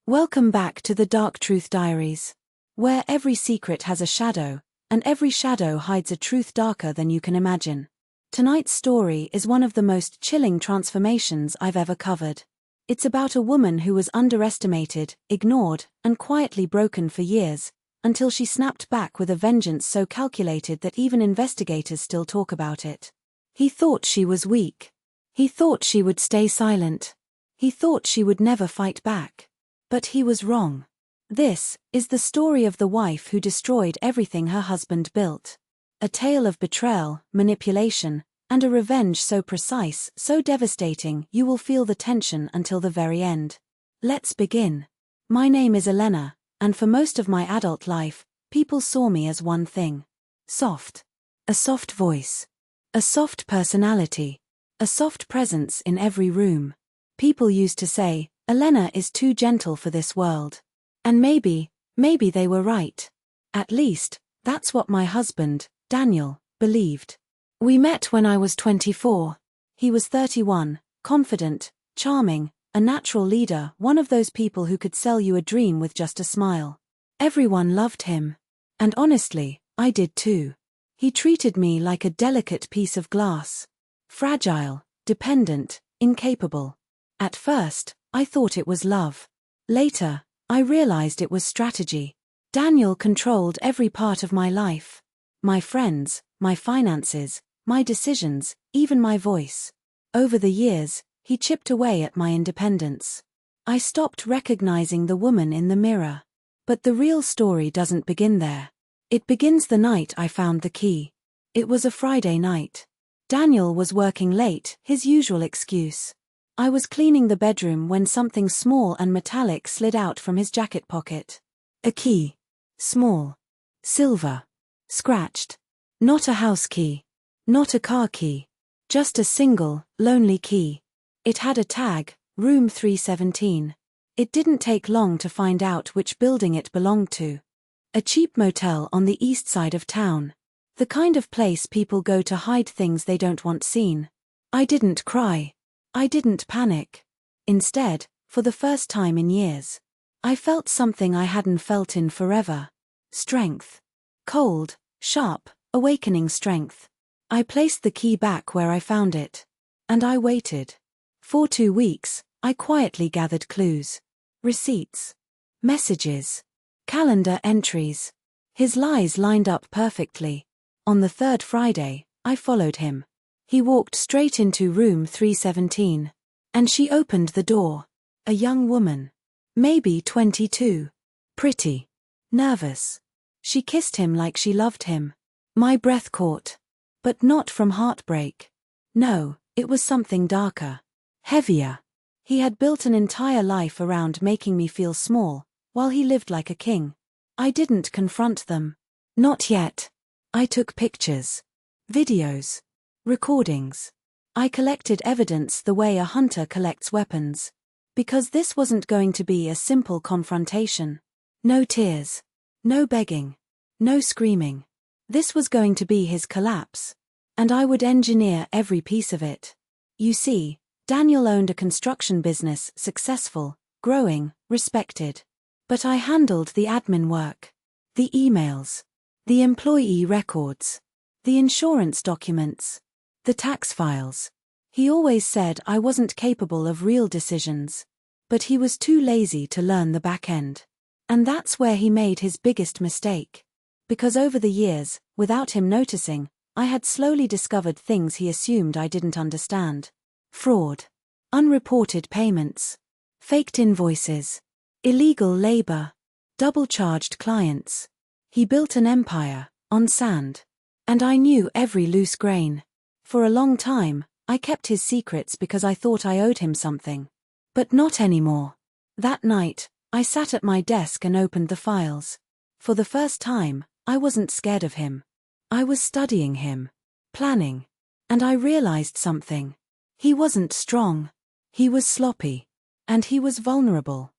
Welcome back to the Dark Truth Diaries, where every secret has a shadow, and every shadow hides a truth darker than you can imagine. Tonight's story is one of the most chilling transformations I've ever covered. It's about a woman who was underestimated, ignored, and quietly broken for years, until she snapped back with a vengeance so calculated that even investigators still talk about it. He thought she was weak. He thought she would stay silent. He thought she would never fight back. But he was wrong. This is the story of the wife who destroyed everything her husband built. A tale of betrayal, manipulation, and a revenge so precise, so devastating you will feel the tension until the very end. Let's begin. My name is Elena, and for most of my adult life, people saw me as one thing. Soft. A soft voice. A soft personality. A soft presence in every room. People used to say, Elena is too gentle for this world. And maybe they were right. At least, that's what my husband, Daniel, believed. We met when I was 24. He was 31, confident, charming, a natural leader, one of those people who could sell you a dream with just a smile. Everyone loved him. And honestly, I did too. He treated me like a delicate piece of glass. Fragile, dependent, incapable. At first, I thought it was love. Later, I realized it was strategy. Daniel controlled every part of my life. My friends, my finances, my decisions, even my voice. Over the years, he chipped away at my independence. I stopped recognizing the woman in the mirror. But the real story doesn't begin there. It begins the night I found the key. It was a Friday night. Daniel was working late, his usual excuse. I was cleaning the bedroom when something small and metallic slid out from his jacket pocket. A key. Small. Silver. Scratched. Not a house key. Not a car key. Just a single, lonely key. It had a tag, room 317. It didn't take long to find out which building it belonged to. A cheap motel on the east side of town. The kind of place people go to hide things they don't want seen. I didn't cry. I didn't panic. Instead, for the first time in years, I felt something I hadn't felt in forever. Strength. Cold, sharp, awakening strength. I placed the key back where I found it. And I waited. For 2 weeks, I quietly gathered clues. Receipts. Messages. Calendar entries. His lies lined up perfectly. On the third Friday, I followed him. He walked straight into room 317. And she opened the door. A young woman. Maybe 22. Pretty. Nervous. She kissed him like she loved him. My breath caught. But not from heartbreak. No, it was something darker. Heavier. He had built an entire life around making me feel small, while he lived like a king. I didn't confront them. Not yet. I took pictures. Videos. Recordings. I collected evidence the way a hunter collects weapons. Because this wasn't going to be a simple confrontation. No tears. No begging. No screaming. This was going to be his collapse. And I would engineer every piece of it. You see, Daniel owned a construction business, successful, growing, respected. But I handled the admin work. The emails. The employee records. The insurance documents. The tax files. He always said I wasn't capable of real decisions. But he was too lazy to learn the back end. And that's where he made his biggest mistake. Because over the years, without him noticing, I had slowly discovered things he assumed I didn't understand. Fraud. Unreported payments. Faked invoices. Illegal labor. Double-charged clients. He built an empire, on sand. And I knew every loose grain. For a long time, I kept his secrets because I thought I owed him something. But not anymore. That night, I sat at my desk and opened the files. For the first time, I wasn't scared of him. I was studying him. Planning. And I realized something. He wasn't strong. He was sloppy. And he was vulnerable.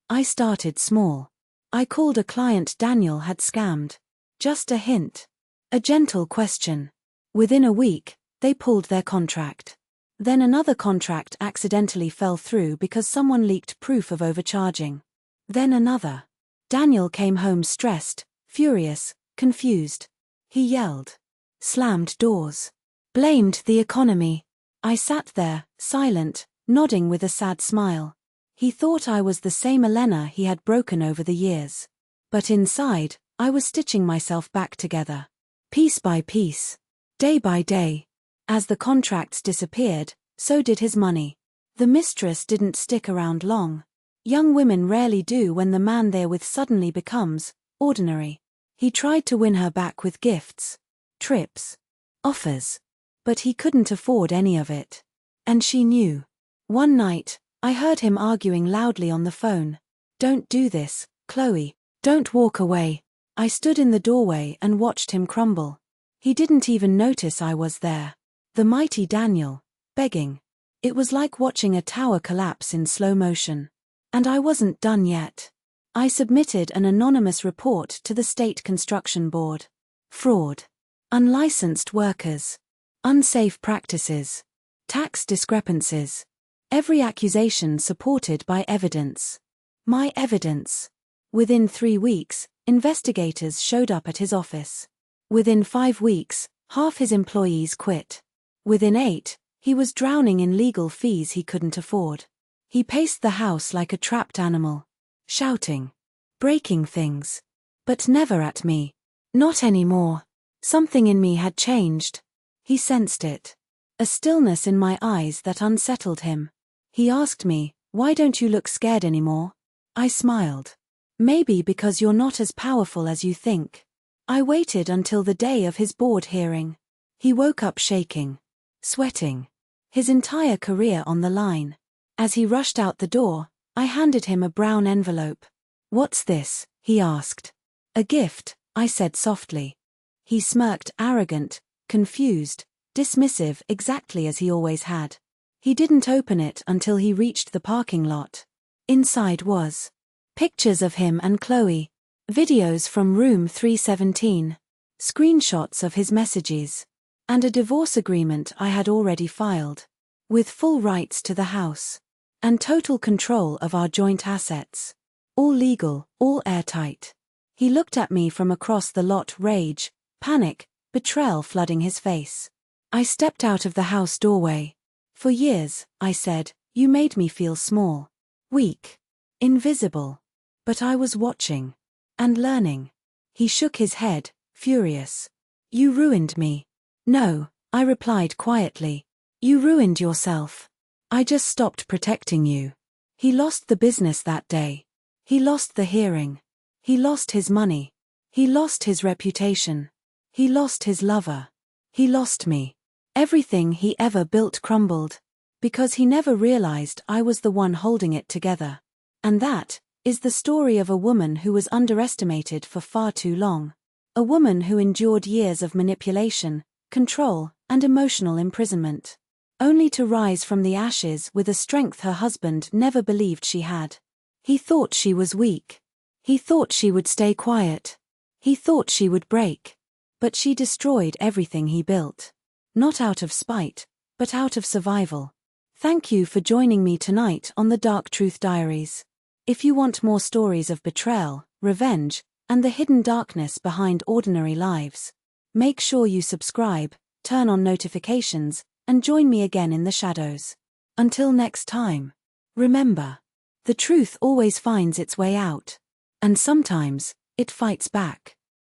I started small. I called a client Daniel had scammed. Just a hint. A gentle question. Within a week, they pulled their contract. Then another contract accidentally fell through because someone leaked proof of overcharging. Then another. Daniel came home stressed, furious, confused. He yelled. Slammed doors. Blamed the economy. I sat there, silent, nodding with a sad smile. He thought I was the same Elena he had broken over the years. But inside, I was stitching myself back together. Piece by piece. Day by day. As the contracts disappeared, so did his money. The mistress didn't stick around long. Young women rarely do when the man they're with suddenly becomes ordinary. He tried to win her back with gifts, trips, offers. But he couldn't afford any of it. And she knew. One night, I heard him arguing loudly on the phone. Don't do this, Chloe. Don't walk away. I stood in the doorway and watched him crumble. He didn't even notice I was there. The mighty Daniel, begging. It was like watching a tower collapse in slow motion. And I wasn't done yet. I submitted an anonymous report to the State Construction Board. Fraud. Unlicensed workers. Unsafe practices. Tax discrepancies. Every accusation supported by evidence. My evidence. Within 3 weeks, investigators showed up at his office. Within 5 weeks, half his employees quit. Within 8, he was drowning in legal fees he couldn't afford. He paced the house like a trapped animal. Shouting. Breaking things. But never at me. Not anymore. Something in me had changed. He sensed it. A stillness in my eyes that unsettled him. He asked me, "Why don't you look scared anymore?" I smiled. "Maybe because you're not as powerful as you think." I waited until the day of his board hearing. He woke up shaking. Sweating. His entire career on the line. As he rushed out the door, I handed him a brown envelope. "What's this?" he asked. "A gift," I said softly. He smirked, arrogant, confused, dismissive, exactly as he always had. He didn't open it until he reached the parking lot. Inside was pictures of him and Chloe, videos from room 317, screenshots of his messages, and a divorce agreement I had already filed, with full rights to the house, and total control of our joint assets. All legal, all airtight. He looked at me from across the lot, rage, panic, betrayal flooding his face. I stepped out of the house doorway. "For years," I said, "you made me feel small, weak, invisible." But I was watching. And learning. He shook his head, furious. "You ruined me." "No," I replied quietly. "You ruined yourself. I just stopped protecting you." He lost the business that day. He lost the hearing. He lost his money. He lost his reputation. He lost his lover. He lost me. Everything he ever built crumbled. Because he never realized I was the one holding it together. And that is the story of a woman who was underestimated for far too long. A woman who endured years of manipulation, control, and emotional imprisonment. Only to rise from the ashes with a strength her husband never believed she had. He thought she was weak. He thought she would stay quiet. He thought she would break. But she destroyed everything he built. Not out of spite, but out of survival. Thank you for joining me tonight on the Dark Truth Diaries. If you want more stories of betrayal, revenge, and the hidden darkness behind ordinary lives, make sure you subscribe, turn on notifications, and join me again in the shadows. Until next time, remember, the truth always finds its way out. And sometimes, it fights back.